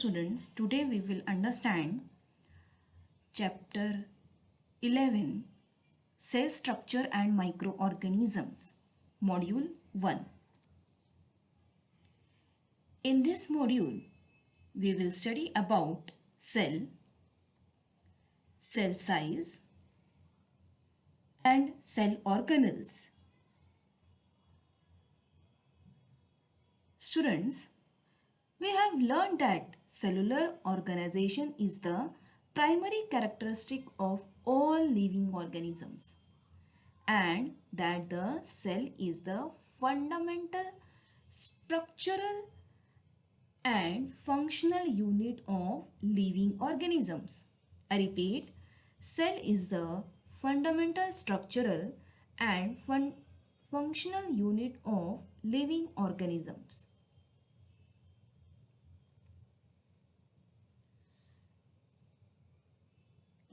students, today we will understand chapter 11 Cell Structure and Microorganisms, module 1. In this module, we will study about cell, cell size and cell organelles. Students, we have learned that cellular organization is the primary characteristic of all living organisms and that the cell is the fundamental structural and functional unit of living organisms. I repeat, cell is the fundamental structural and functional unit of living organisms.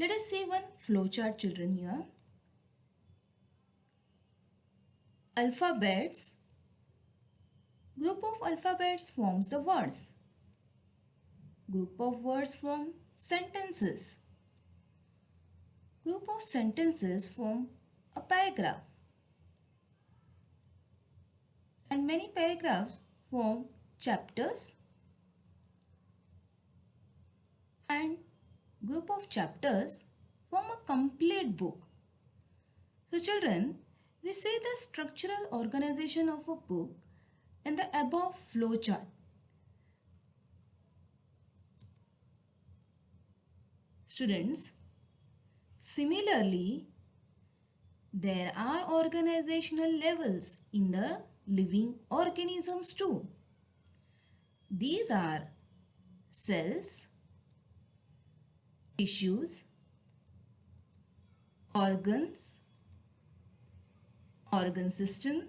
Let us see one flowchart, children, here. Alphabets. Group of alphabets forms the words. Group of words form sentences. Group of sentences form a paragraph. And many paragraphs form chapters. And group of chapters form a complete book. So children, we see the structural organization of a book in the above flow chart. Students, similarly, there are organizational levels in the living organisms too. These are cells, tissues, organs, organ system,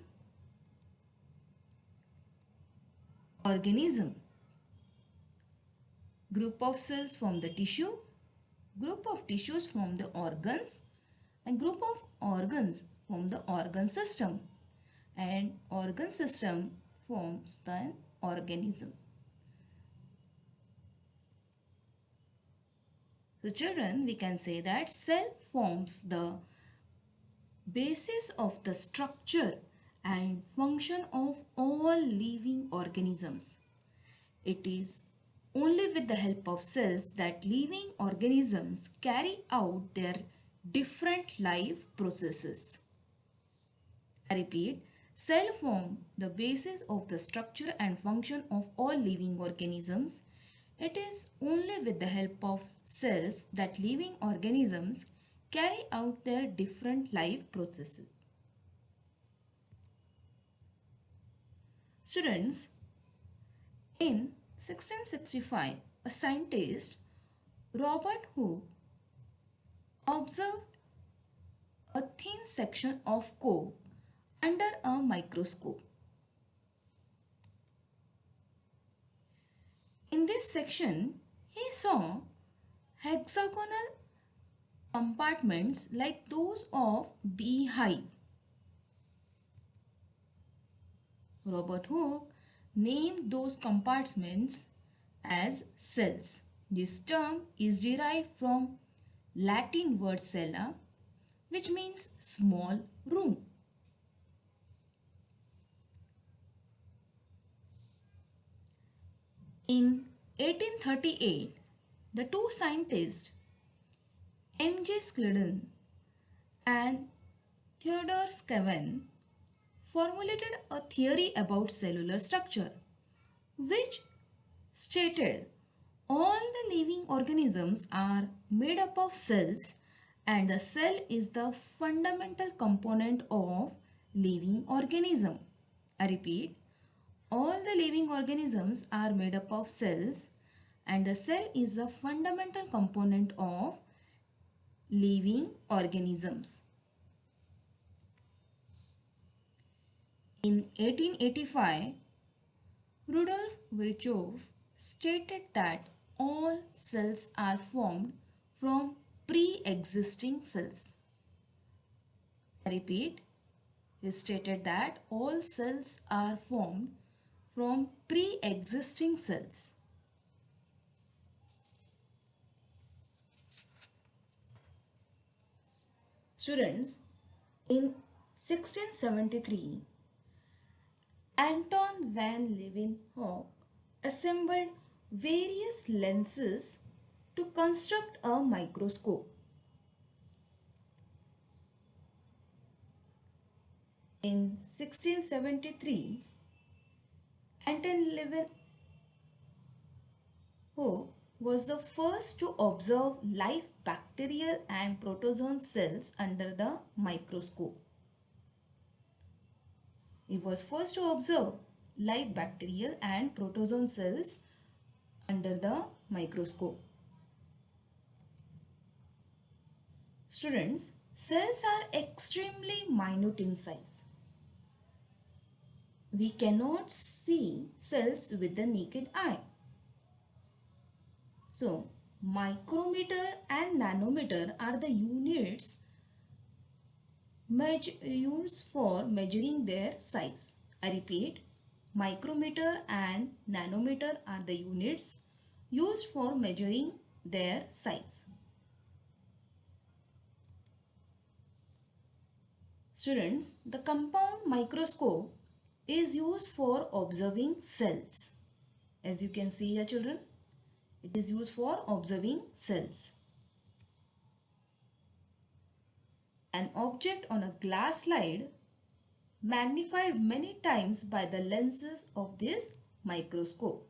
organism. Group of cells form the tissue, group of tissues form the organs, and group of organs form the organ system, and organ system forms the organism. So children, we can say that cell forms the basis of the structure and function of all living organisms. It is only with the help of cells that living organisms carry out their different life processes. I repeat, cell form the basis of the structure and function of all living organisms. It is only with the help of cells that living organisms carry out their different life processes. Students, in 1665, a scientist, Robert Hooke, observed a thin section of coke under a microscope. In this section, he saw hexagonal compartments like those of beehive. Robert Hooke named those compartments as cells. This term is derived from Latin word cella, which means small room. In 1838, the two scientists M.J. Schleiden and Theodore Scaven formulated a theory about cellular structure, which stated all the living organisms are made up of cells and the cell is the fundamental component of living organism. I repeat, all the living organisms are made up of cells and the cell is the fundamental component of living organisms. In 1885, Rudolf Virchow stated that all cells are formed from pre-existing cells. I repeat, he stated that all cells are formed from pre-existing cells. Students, in 1673, Anton van Leeuwenhoek assembled various lenses to construct a microscope. In 1673, Anton Leeuwenhoek was the first to observe live bacterial and protozoan cells under the microscope. He was first to observe live bacterial and protozoan cells under the microscope. Students, cells are extremely minute in size. We cannot see cells with the naked eye. So, micrometer and nanometer are the units used for measuring their size. I repeat, micrometer and nanometer are the units used for measuring their size. Students, the compound microscope is used for observing cells. As you can see here, children, it is used for observing cells. An object on a glass slide magnified many times by the lenses of this microscope.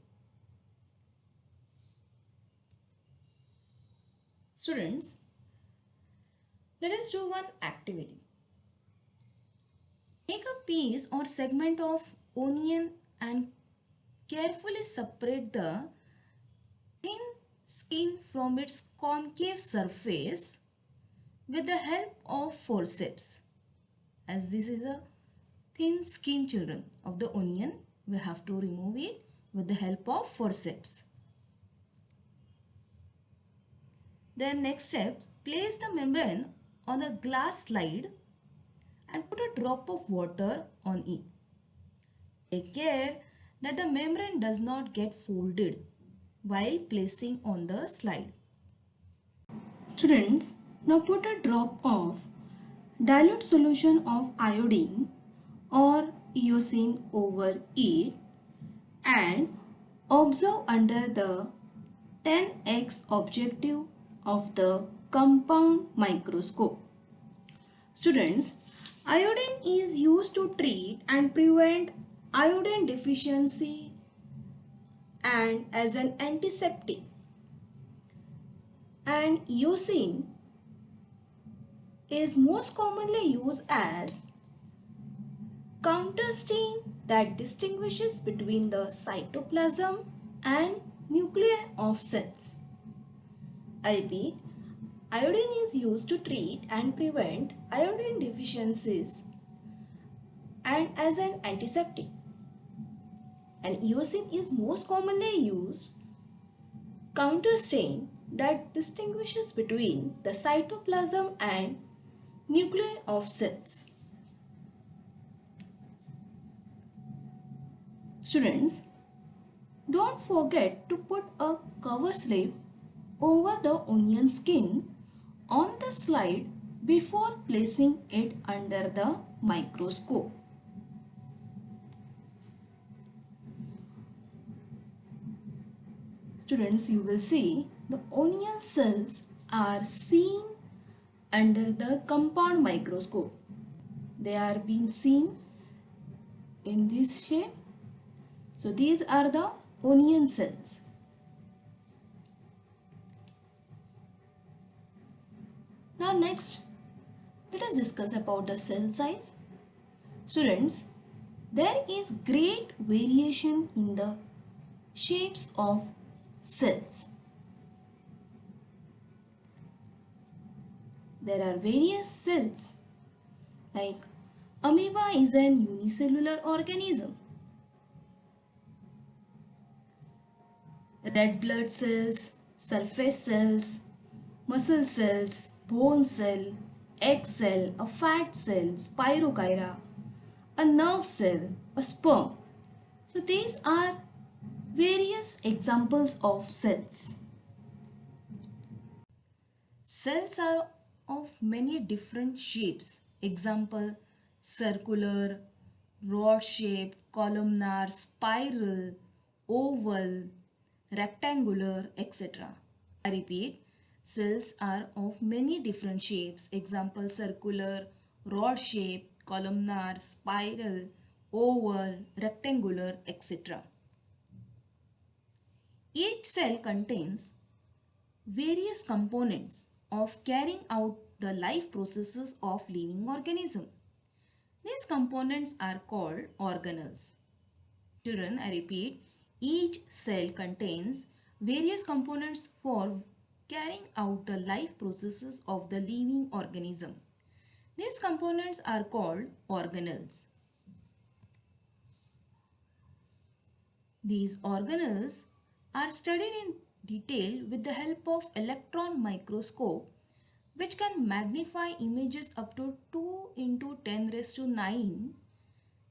Students, let us do one activity. Take a piece or segment of onion and carefully separate the thin skin from its concave surface with the help of forceps. As this is a thin skin, children, of the onion, we have to remove it with the help of forceps. Then next step, place the membrane on a glass slide and put a drop of water on it. Take care that the membrane does not get folded while placing on the slide. Students, now put a drop of dilute solution of iodine or eosine over it and observe under the 10x objective of the compound microscope. Students, iodine is used to treat and prevent iodine deficiency and as an antiseptic. And eosine is most commonly used as counterstain that distinguishes between the cytoplasm and nuclei of cells. I repeat, iodine is used to treat and prevent iodine deficiencies and as an antiseptic. And eosine is most commonly used counterstain that distinguishes between the cytoplasm and nuclei of cells. Students, don't forget to put a cover slip over the onion skin on the slide before placing it under the microscope. Students, you will see the onion cells are seen under the compound microscope. They are being seen in this shape. So these are the onion cells. Now next, let us discuss about the cell size. Students, there is great variation in the shapes of cells. There are various cells like amoeba is an unicellular organism. Red blood cells, surface cells, muscle cells, bone cell, egg cell, a fat cell, spirogyra, a nerve cell, a sperm. So these are various examples of cells. Cells are of many different shapes. Example, circular, rod-shaped, columnar, spiral, oval, rectangular, etc. I repeat, cells are of many different shapes. Example, circular, rod-shaped, columnar, spiral, oval, rectangular, etc. Each cell contains various components of carrying out the life processes of living organism. These components are called organelles. Children, I repeat, each cell contains various components for carrying out the life processes of the living organism. These components are called organelles. These organelles are studied in detail with the help of electron microscope, which can magnify images up to 2 into 10 raised to 9,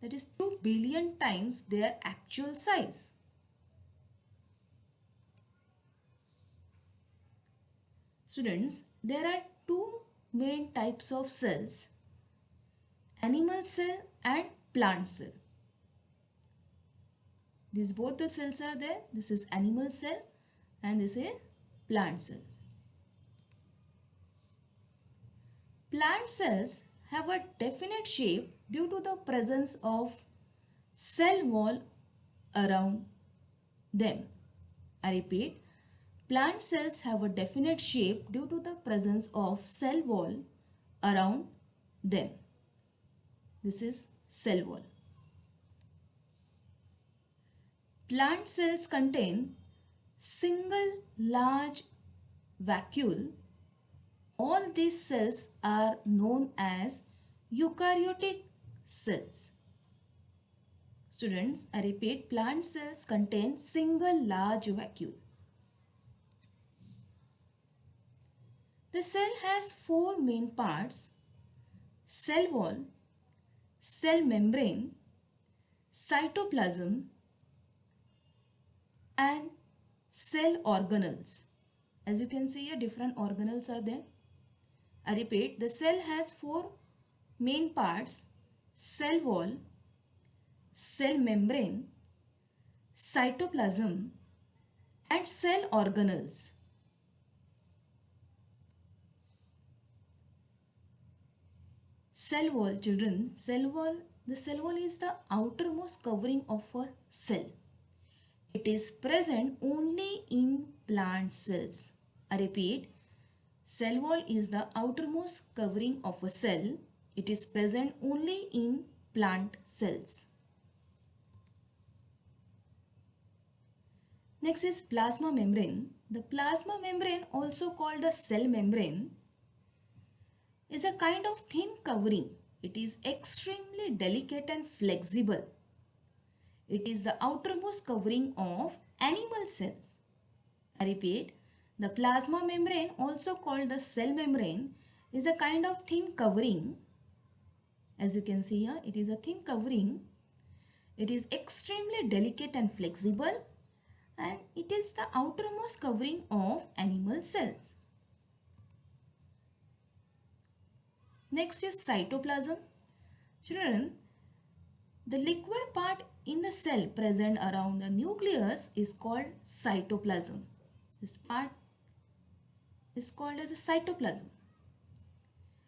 that is 2 billion times their actual size. Students, there are two main types of cells, animal cell and plant cell. These both the cells are there. This is animal cell and this is plant cell. Plant cells have a definite shape due to the presence of cell wall around them. I repeat, plant cells have a definite shape due to the presence of cell wall around them. This is cell wall. Plant cells contain single large vacuole. All these cells are known as eukaryotic cells. Students, I repeat, plant cells contain single large vacuole. The cell has four main parts: cell wall, cell membrane, cytoplasm, and cell organelles. As you can see here, different organelles are there. I repeat, the cell has four main parts: cell wall, cell membrane, cytoplasm, and cell organelles. Cell wall, children, the cell wall is the outermost covering of a cell. It is present only in plant cells. I repeat, cell wall is the outermost covering of a cell. It is present only in plant cells. Next is plasma membrane. The plasma membrane, also called the cell membrane, is a kind of thin covering. It is extremely delicate and flexible. It is the outermost covering of animal cells. I repeat, the plasma membrane, also called the cell membrane, is a kind of thin covering. As you can see here, it is a thin covering. It is extremely delicate and flexible, and it is the outermost covering of animal cells. Next is cytoplasm. Children, the liquid part in the cell present around the nucleus is called cytoplasm. This part is called as a cytoplasm.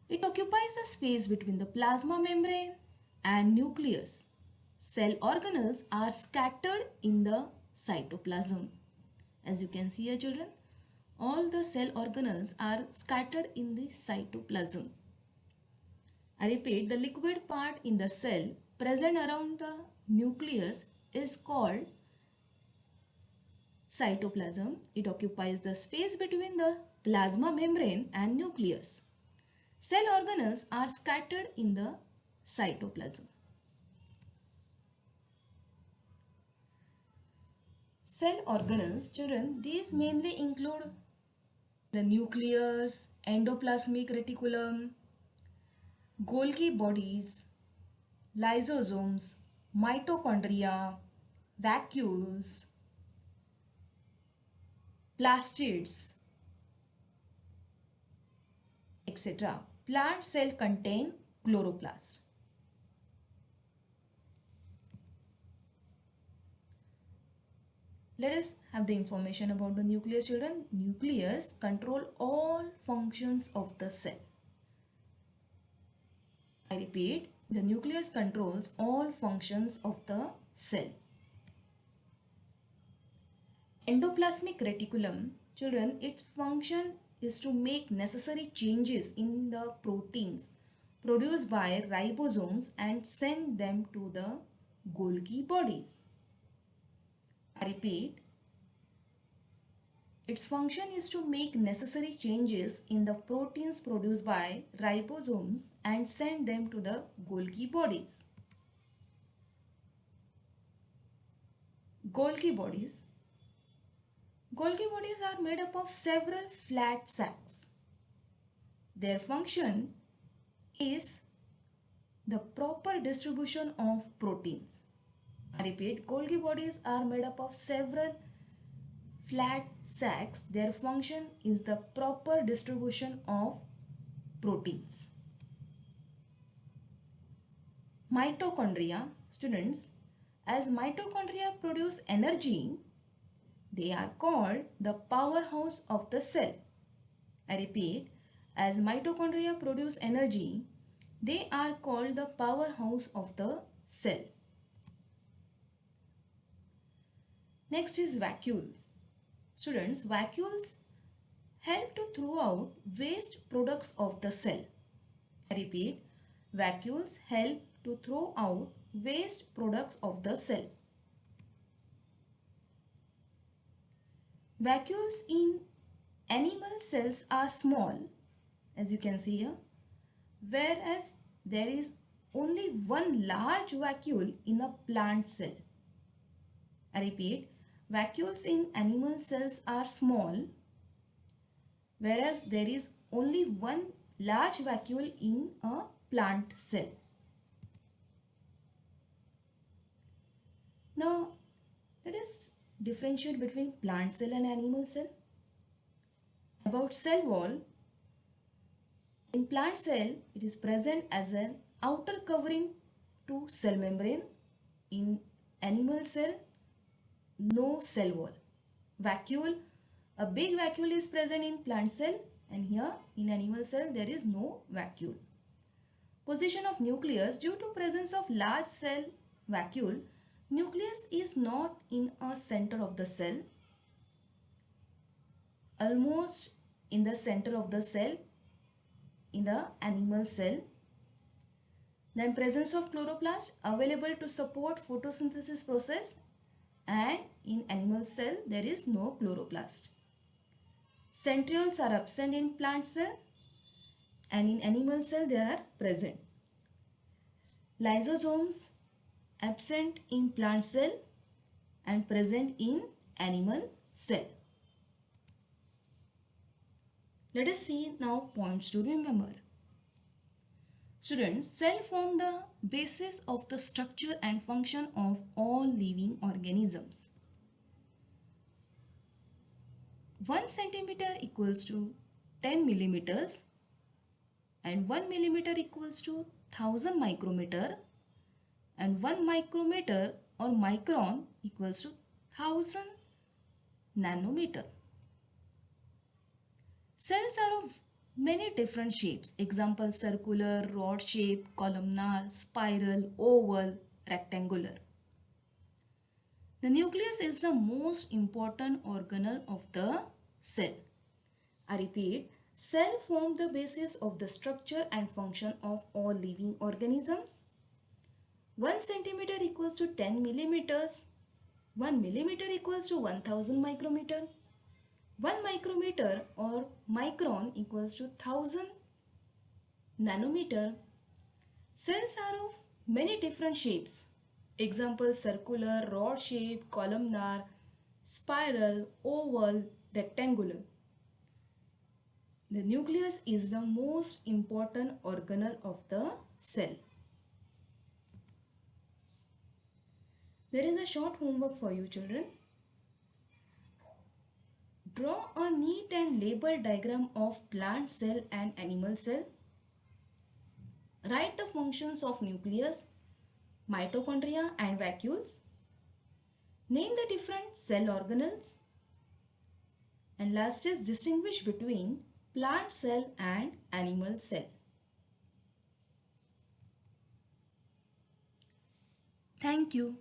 It occupies the space between the plasma membrane and nucleus. Cell organelles are scattered in the cytoplasm. As you can see here, children, all the cell organelles are scattered in the cytoplasm. I repeat, the liquid part in the cell present around the nucleus is called cytoplasm. It occupies the space between the plasma membrane and nucleus. Cell organelles are scattered in the cytoplasm. Cell organelles, children, these mainly include the nucleus, endoplasmic reticulum, Golgi bodies, lysosomes, mitochondria, vacuoles, plastids, etc. Plant cell contain chloroplast. Let us have the information about the nucleus, children. Nucleus control all functions of the cell. I repeat, the nucleus controls all functions of the cell. Endoplasmic reticulum, children, its function is to make necessary changes in the proteins produced by ribosomes and send them to the Golgi bodies. I repeat, its function is to make necessary changes in the proteins produced by ribosomes and send them to the Golgi bodies. Golgi bodies. Golgi bodies are made up of several flat sacs. Their function is the proper distribution of proteins. I repeat, Golgi bodies are made up of several flat sacs. Their function is the proper distribution of proteins. Mitochondria, students, as mitochondria produce energy, they are called the powerhouse of the cell. I repeat, as mitochondria produce energy, they are called the powerhouse of the cell. Next is vacuoles. Students, vacuoles help to throw out waste products of the cell. I repeat, vacuoles help to throw out waste products of the cell. Vacuoles in animal cells are small, as you can see here, whereas there is only one large vacuole in a plant cell. I repeat, vacuoles in animal cells are small, whereas there is only one large vacuole in a plant cell. Now, let us differentiate between plant cell and animal cell. About cell wall, in plant cell, it is present as an outer covering to cell membrane. In animal cell, no cell wall. Vacuole, a big vacuole is present in plant cell, and here in animal cell there is no vacuole. Position of nucleus, due to presence of large cell vacuole, nucleus is not in a center of the cell, almost in the center of the cell in the animal cell. Then presence of chloroplast available to support photosynthesis process, and in animal cell there is no chloroplast. Centrioles are absent in plant cell, and in animal cell they are present. Lysosomes absent in plant cell and present in animal cell. Let us see now points to remember. Students, cell form the basis of the structure and function of all living organisms. 1 centimeter equals to 10 millimeters and 1 millimeter equals to 1000 micrometer, and 1 micrometer or micron equals to 1000 nanometer. Cells are of many different shapes. Example, circular, rod shape, columnar, spiral, oval, rectangular. The nucleus is the most important organelle of the cell. I repeat, cell form the basis of the structure and function of all living organisms. 1 centimeter equals to 10 millimeters. 1 millimeter equals to 1000 micrometer. 1 micrometer or micron equals to 1000 nanometer. Cells are of many different shapes. Example, circular, rod shape, columnar, spiral, oval, rectangular. The nucleus is the most important organelle of the cell. There is a short homework for you, children. Draw a neat and labeled diagram of plant cell and animal cell. Write the functions of nucleus, mitochondria and vacuoles. Name the different cell organelles. And last is distinguish between plant cell and animal cell. Thank you.